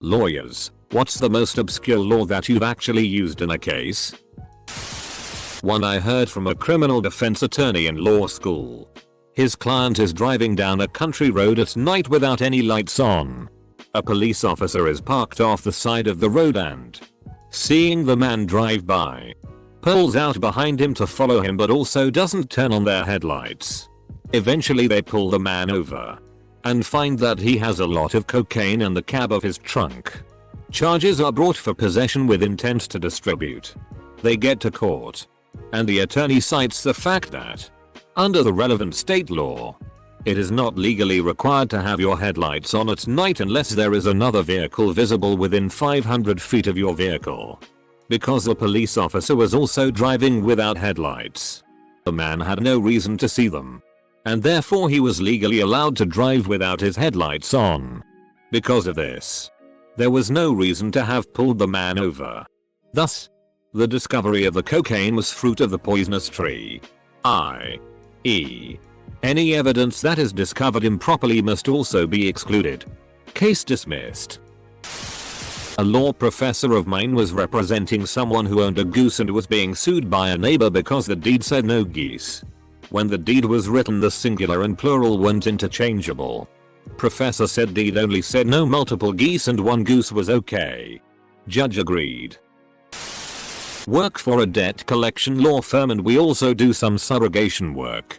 Lawyers, what's the most obscure law that you've actually used in a case? One I heard from a criminal defense attorney in law school. His client is driving down a country road at night without any lights on. A police officer is parked off the side of the road and, seeing the man drive by, pulls out behind him to follow him but also doesn't turn on their headlights. Eventually they pull the man over and find that he has a lot of cocaine in the cab of his trunk. Charges are brought for possession with intent to distribute. They get to court, and the attorney cites the fact that, under the relevant state law, it is not legally required to have your headlights on at night unless there is another vehicle visible within 500 feet of your vehicle. Because the police officer was also driving without headlights, the man had no reason to see them, and therefore he was legally allowed to drive without his headlights on. Because of this, there was no reason to have pulled the man over. Thus, the discovery of the cocaine was fruit of the poisonous tree. i.e., any evidence that is discovered improperly must also be excluded. Case dismissed. A law professor of mine was representing someone who owned a goose and was being sued by a neighbor because the deed said no geese. When the deed was written, the singular and plural weren't interchangeable. Professor said deed only said no multiple geese and one goose was okay. Judge agreed. Work for a debt collection law firm and we also do some subrogation work.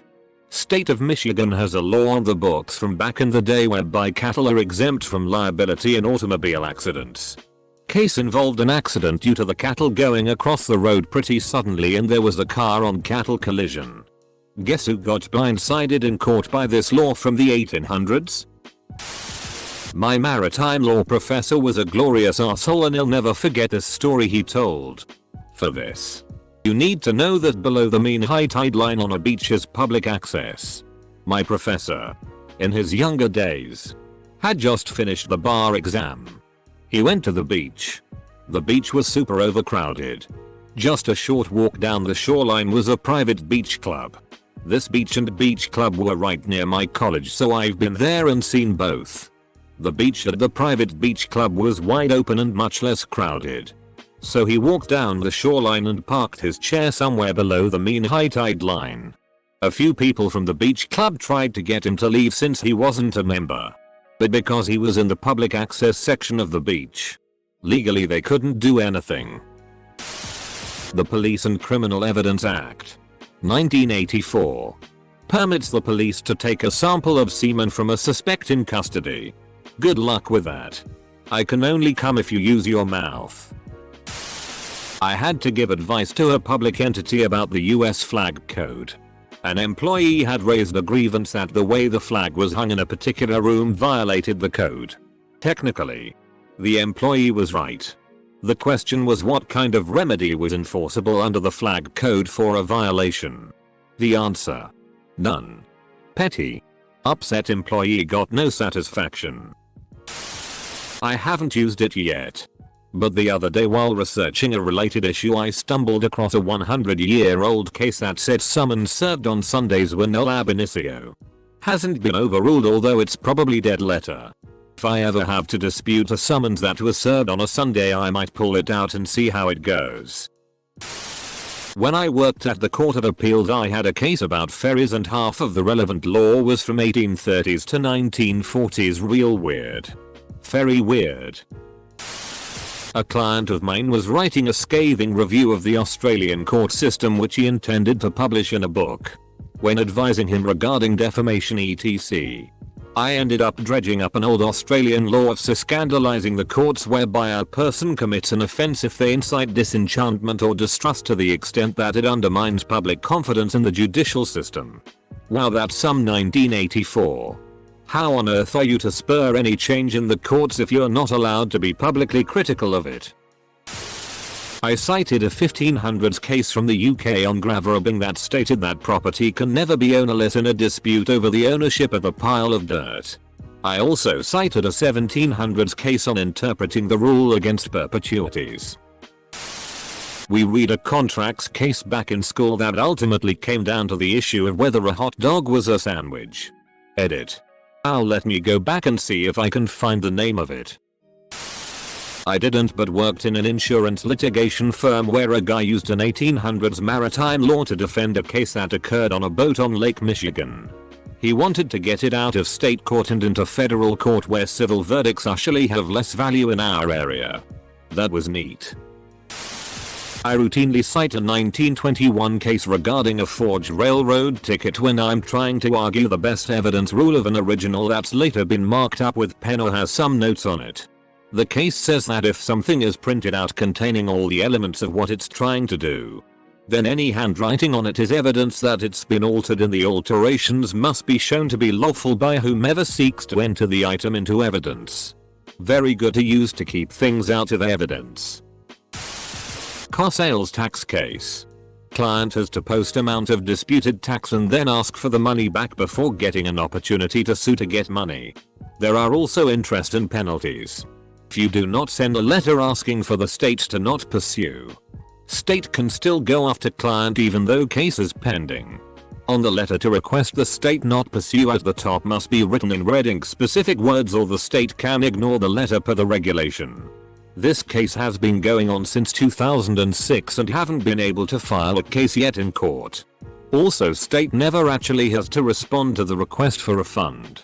State of Michigan has a law on the books from back in the day whereby cattle are exempt from liability in automobile accidents. Case involved an accident due to the cattle going across the road pretty suddenly and there was a car on cattle collision. Guess who got blindsided in court by this law from the 1800s? My maritime law professor was a glorious arsehole and I'll never forget this story he told. For this, you need to know that below the mean high tide line on a beach is public access. My professor, in his younger days, had just finished the bar exam. He went to the beach. The beach was super overcrowded. Just a short walk down the shoreline was a private beach club. This beach and beach club were right near my college, so I've been there and seen both. The beach at the private beach club was wide open and much less crowded. So he walked down the shoreline and parked his chair somewhere below the mean high tide line. A few people from the beach club tried to get him to leave since he wasn't a member. But because he was in the public access section of the beach, legally they couldn't do anything. The Police and Criminal Evidence Act, 1984, permits the police to take a sample of semen from a suspect in custody. Good luck with that. I can only come if you use your mouth. I had to give advice to a public entity about the US flag code. An employee had raised a grievance that the way the flag was hung in a particular room violated the code. Technically, the employee was right. The question was what kind of remedy was enforceable under the flag code for a violation. The answer: none. Petty. Upset employee got no satisfaction. I haven't used it yet. But the other day while researching a related issue I stumbled across a 100-year-old case that said summons served on Sundays were null ab initio. Hasn't been overruled, although it's probably dead letter. If I ever have to dispute a summons that was served on a Sunday I might pull it out and see how it goes. When I worked at the Court of Appeals I had a case about ferries and half of the relevant law was from 1830s to 1940s. Real weird. Very weird. A client of mine was writing a scathing review of the Australian court system which he intended to publish in a book. When advising him regarding defamation etc., I ended up dredging up an old Australian law for scandalizing the courts whereby a person commits an offence if they incite disenchantment or distrust to the extent that it undermines public confidence in the judicial system. Wow, that's some 1984. How on earth are you to spur any change in the courts if you're not allowed to be publicly critical of it? I cited a 1500s case from the UK on gravarobbing that stated that property can never be ownerless in a dispute over the ownership of a pile of dirt. I also cited a 1700s case on interpreting the rule against perpetuities. We read a contracts case back in school that ultimately came down to the issue of whether a hot dog was a sandwich. Edit. Let me go back and see if I can find the name of it. I didn't, but worked in an insurance litigation firm where a guy used an 1800s maritime law to defend a case that occurred on a boat on Lake Michigan. He wanted to get it out of state court and into federal court where civil verdicts usually have less value in our area. That was neat. I routinely cite a 1921 case regarding a forged railroad ticket when I'm trying to argue the best evidence rule of an original that's later been marked up with pen or has some notes on it. The case says that if something is printed out containing all the elements of what it's trying to do, then any handwriting on it is evidence that it's been altered, and the alterations must be shown to be lawful by whomever seeks to enter the item into evidence. Very good to use to keep things out of evidence. Car sales tax case. Client has to post amount of disputed tax and then ask for the money back before getting an opportunity to sue to get money. There are also interest and penalties. If you do not send a letter asking for the state to not pursue, state can still go after client even though case is pending. On the letter to request the state not pursue, at the top must be written in red ink specific words, or the state can ignore the letter per the regulation. This case has been going on since 2006 and haven't been able to file a case yet in court. Also, state never actually has to respond to the request for refund.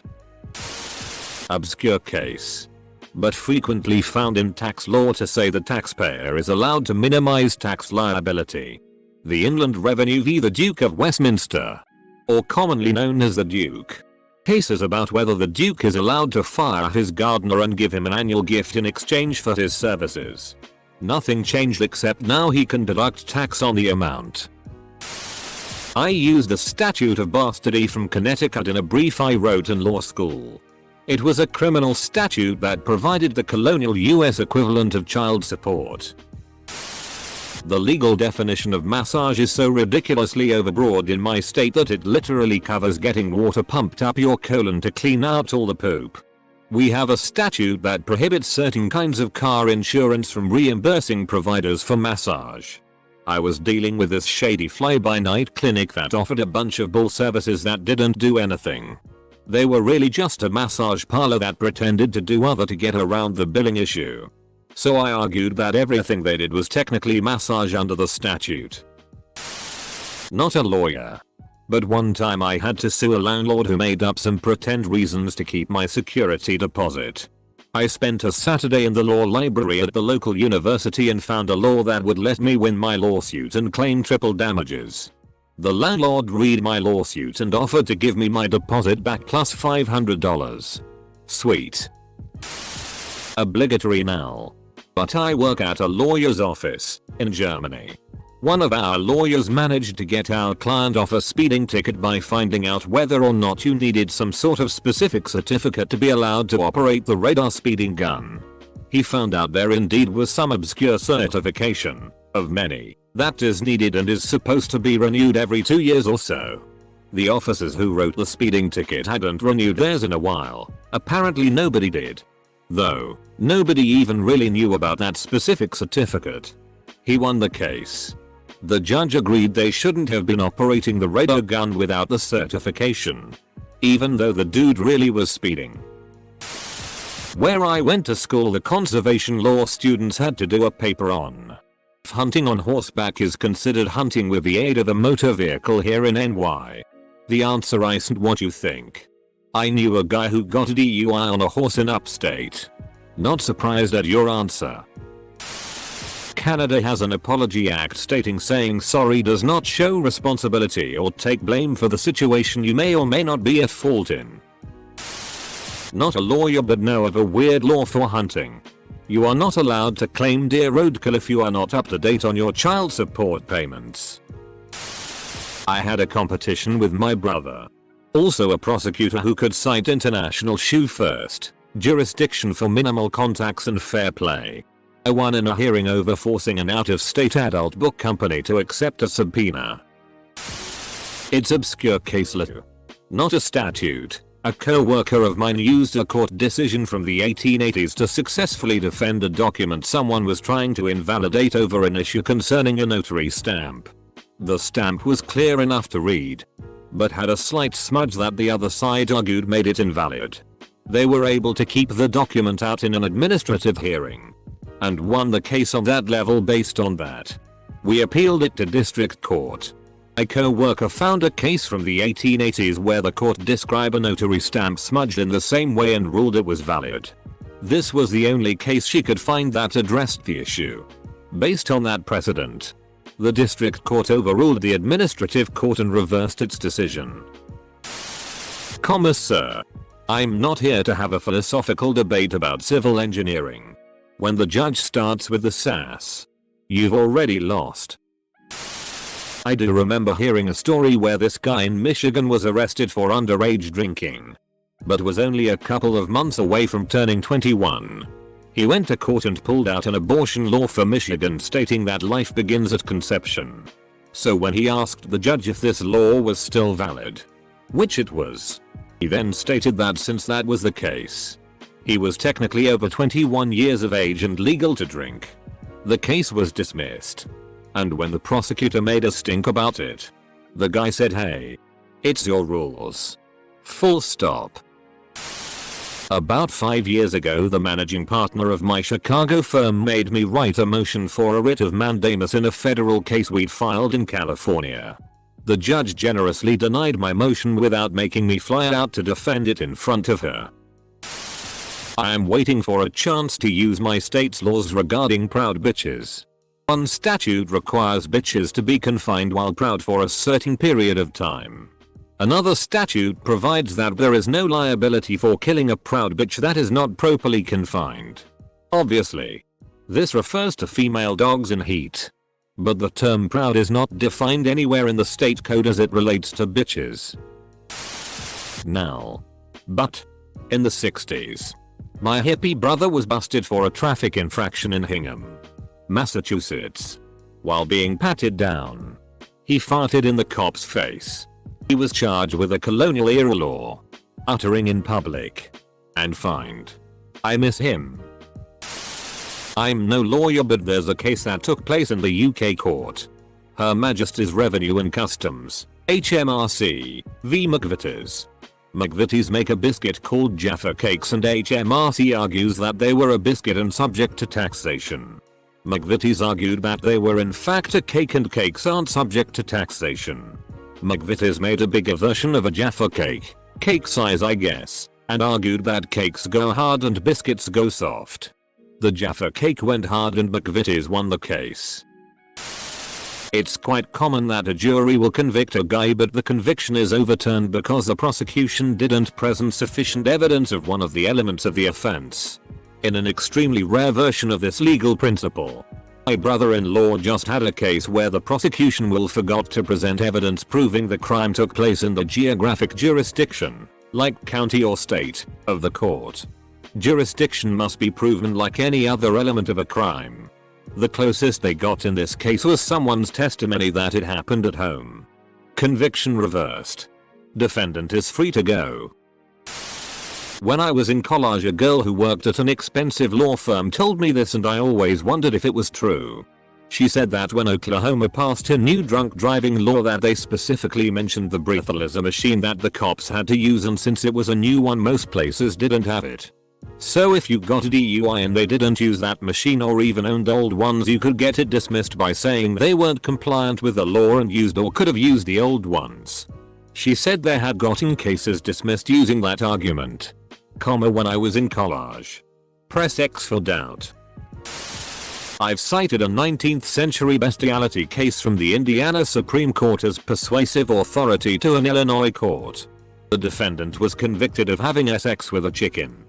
Obscure case, but frequently found in tax law to say the taxpayer is allowed to minimize tax liability. The Inland Revenue v. the Duke of Westminster, or commonly known as the Duke. Case is about whether the Duke is allowed to fire his gardener and give him an annual gift in exchange for his services. Nothing changed except now he can deduct tax on the amount. I used the statute of bastardy from Connecticut in a brief I wrote in law school. It was a criminal statute that provided the colonial US equivalent of child support. The legal definition of massage is so ridiculously overbroad in my state that it literally covers getting water pumped up your colon to clean out all the poop. We have a statute that prohibits certain kinds of car insurance from reimbursing providers for massage. I was dealing with this shady fly-by-night clinic that offered a bunch of bull services that didn't do anything. They were really just a massage parlor that pretended to do other to get around the billing issue. So I argued that everything they did was technically massage under the statute. Not a lawyer, but one time I had to sue a landlord who made up some pretend reasons to keep my security deposit. I spent a Saturday in the law library at the local university and found a law that would let me win my lawsuit and claim triple damages. The landlord read my lawsuit and offered to give me my deposit back plus $500. Sweet. Obligatory now. But I work at a lawyer's office in Germany. One of our lawyers managed to get our client off a speeding ticket by finding out whether or not you needed some sort of specific certificate to be allowed to operate the radar speeding gun. He found out there indeed was some obscure certification, of many, that is needed and is supposed to be renewed every 2 years or so. The officers who wrote the speeding ticket hadn't renewed theirs in a while. Apparently nobody did. Though, nobody even really knew about that specific certificate. He won the case. The judge agreed they shouldn't have been operating the radar gun without the certification, even though the dude really was speeding. Where I went to school, the conservation law students had to do a paper on if hunting on horseback is considered hunting with the aid of a motor vehicle here in NY. The answer isn't what you think. I knew a guy who got a DUI on a horse in upstate. Not surprised at your answer. Canada has an apology act stating saying sorry does not show responsibility or take blame for the situation you may or may not be at fault in. Not a lawyer, but know of a weird law for hunting. You are not allowed to claim deer roadkill if you are not up to date on your child support payments. I had a competition with my brother, also a prosecutor who could cite international shoe first jurisdiction for minimal contacts and fair play. I won in a hearing over forcing an out-of-state adult book company to accept a subpoena. It's obscure case law. Not a statute. A co-worker of mine used a court decision from the 1880s to successfully defend a document someone was trying to invalidate over an issue concerning a notary stamp. The stamp was clear enough to read, but had a slight smudge that the other side argued made it invalid. They were able to keep the document out in an administrative hearing. and won the case on that level based on that. We appealed it to district court. A co-worker found a case from the 1880s where the court described a notary stamp smudged in the same way and ruled it was valid. This was the only case she could find that addressed the issue. Based on that precedent, the district court overruled the administrative court and reversed its decision. Sir, I'm not here to have a philosophical debate about civil engineering. When the judge starts with the sass, you've already lost. I do remember hearing a story where this guy in Michigan was arrested for underage drinking, but was only a couple of months away from turning 21. He went to court and pulled out an abortion law for Michigan stating that life begins at conception. So when he asked the judge if this law was still valid, which it was, he then stated that since that was the case, he was technically over 21 years of age and legal to drink. The case was dismissed. And when the prosecutor made a stink about it, the guy said, "Hey, it's your rules. Full stop." About 5 years ago, the managing partner of my Chicago firm made me write a motion for a writ of mandamus in a federal case we'd filed in California. The judge generously denied my motion without making me fly out to defend it in front of her. I am waiting for a chance to use my state's laws regarding proud bitches. One statute requires bitches to be confined while proud for a certain period of time. Another statute provides that there is no liability for killing a proud bitch that is not properly confined. Obviously, this refers to female dogs in heat. But the term proud is not defined anywhere in the state code as it relates to bitches. Now. But, in the 60s, my hippie brother was busted for a traffic infraction in Hingham, Massachusetts. While being patted down, he farted in the cop's face. He was charged with a colonial era law, uttering in public, and fined. I miss him. I'm no lawyer, but there's a case that took place in the UK court. Her Majesty's Revenue and Customs, HMRC, v McVitie's. McVitie's make a biscuit called Jaffa Cakes and HMRC argues that they were a biscuit and subject to taxation. McVitie's argued that they were in fact a cake and cakes aren't subject to taxation. McVitie's made a bigger version of a Jaffa cake, cake size I guess, and argued that cakes go hard and biscuits go soft. The Jaffa cake went hard and McVitie's won the case. It's quite common that a jury will convict a guy but the conviction is overturned because the prosecution didn't present sufficient evidence of one of the elements of the offense. In an extremely rare version of this legal principle, my brother-in-law just had a case where the prosecution will forgot to present evidence proving the crime took place in the geographic jurisdiction, like county or state, of the court. Jurisdiction must be proven like any other element of a crime. The closest they got in this case was someone's testimony that it happened at home. Conviction reversed. Defendant is free to go. When I was in college, a girl who worked at an expensive law firm told me this and I always wondered if it was true. She said that when Oklahoma passed a new drunk driving law that they specifically mentioned the breathalyzer machine that the cops had to use, and since it was a new one most places didn't have it. So if you got a DUI and they didn't use that machine or even owned old ones, you could get it dismissed by saying they weren't compliant with the law and used or could have used the old ones. She said they had gotten cases dismissed using that argument. When I was in college. Press X for doubt. I've cited a 19th century bestiality case from the Indiana Supreme Court as persuasive authority to an Illinois court. The defendant was convicted of having sex with a chicken.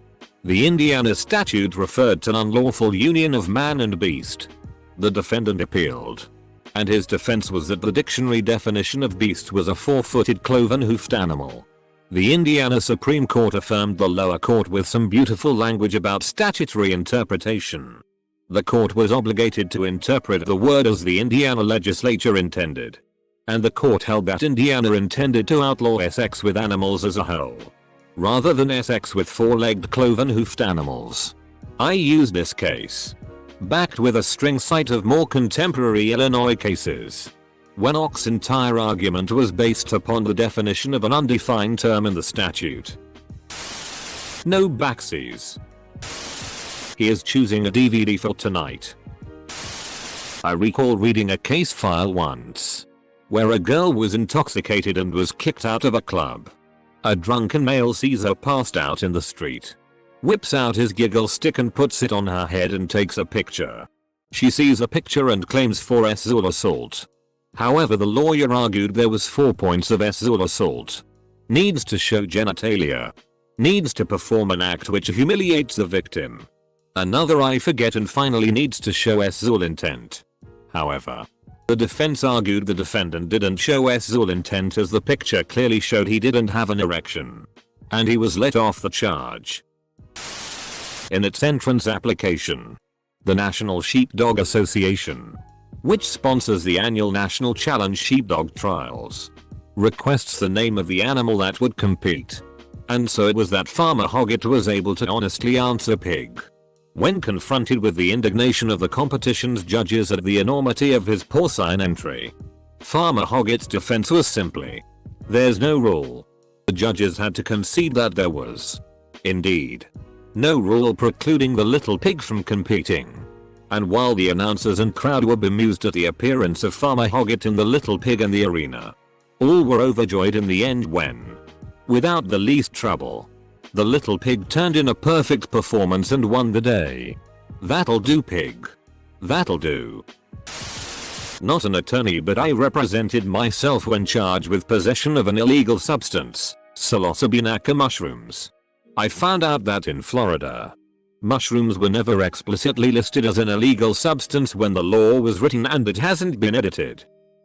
The Indiana statute referred to an unlawful union of man and beast. The defendant appealed, and his defense was that the dictionary definition of beast was a four-footed cloven-hoofed animal. The Indiana Supreme Court affirmed the lower court with some beautiful language about statutory interpretation. The court was obligated to interpret the word as the Indiana legislature intended. And the court held that Indiana intended to outlaw sex with animals as a whole, rather than sex with four-legged cloven-hoofed animals. I used this case, backed with a string cite of more contemporary Illinois cases, when Ock's entire argument was based upon the definition of an undefined term in the statute. No backsies. He is choosing a DVD for tonight. I recall reading a case file once where a girl was intoxicated and was kicked out of a club. A drunken male sees her passed out in the street, whips out his giggle stick and puts it on her head and takes a picture. She sees a picture and claims 4 sexual assault. However, the lawyer argued there was 4 points of sexual assault. Needs to show genitalia. Needs to perform an act which humiliates the victim. Another I forget, and finally needs to show sexual intent. However, the defense argued the defendant didn't show sexual intent as the picture clearly showed he didn't have an erection, and he was let off the charge. In its entrance application, the National Sheepdog Association, which sponsors the annual National Challenge Sheepdog Trials, requests the name of the animal that would compete. And so it was that Farmer Hoggett was able to honestly answer pig. When confronted with the indignation of the competition's judges at the enormity of his porcine entry, Farmer Hoggett's defense was simply, "There's no rule." The judges had to concede that there was, indeed, no rule precluding the little pig from competing. And while the announcers and crowd were bemused at the appearance of Farmer Hoggett in the little pig in the arena, all were overjoyed in the end when, without the least trouble, the little pig turned in a perfect performance and won the day. That'll do, pig. That'll do. Not an attorney, but I represented myself when charged with possession of an illegal substance, psilocybin mushrooms. I found out that in Florida, mushrooms were never explicitly listed as an illegal substance when the law was written, and it hasn't been edited.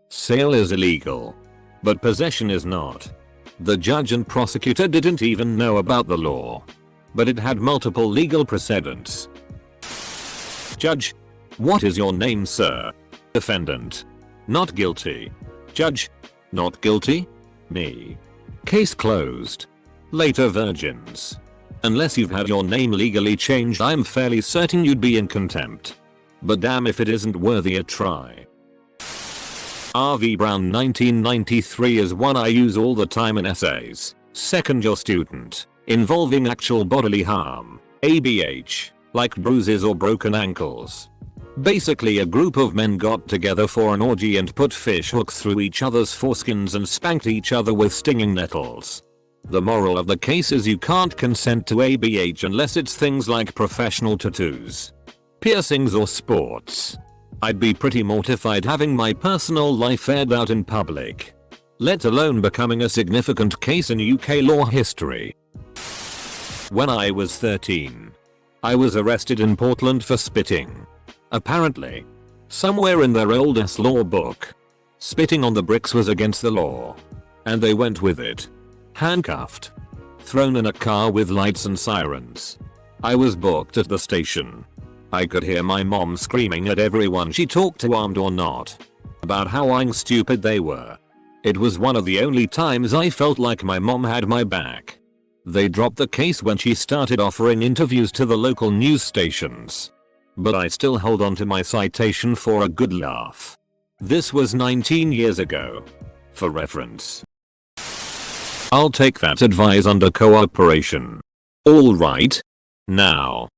Sale is illegal, but possession is not. The judge and prosecutor didn't even know about the law, but it had multiple legal precedents. Judge: What is your name, sir? Defendant: Not guilty. Judge: Not guilty? Me. Case closed. Later virgins. Unless you've had your name legally changed, I'm fairly certain you'd be in contempt. But damn if it isn't worthy a try. R.V. Brown 1993 is one I use all the time in essays. Second year student. Involving actual bodily harm. ABH. Like bruises or broken ankles. Basically, a group of men got together for an orgy and put fish hooks through each other's foreskins and spanked each other with stinging nettles. The moral of the case is you can't consent to ABH unless it's things like professional tattoos, piercings or sports. I'd be pretty mortified having my personal life aired out in public, let alone becoming a significant case in UK law history. When I was 13, I was arrested in Portland for spitting. Apparently, somewhere in their oldest law book, spitting on the bricks was against the law, and they went with it. Handcuffed. Thrown in a car with lights and sirens. I was booked at the station. I could hear my mom screaming at everyone she talked to, armed or not, about how stupid they were. It was one of the only times I felt like my mom had my back. They dropped the case when she started offering interviews to the local news stations. But I still hold on to my citation for a good laugh. This was 19 years ago. For reference. I'll take that advice under cooperation. Alright. Now,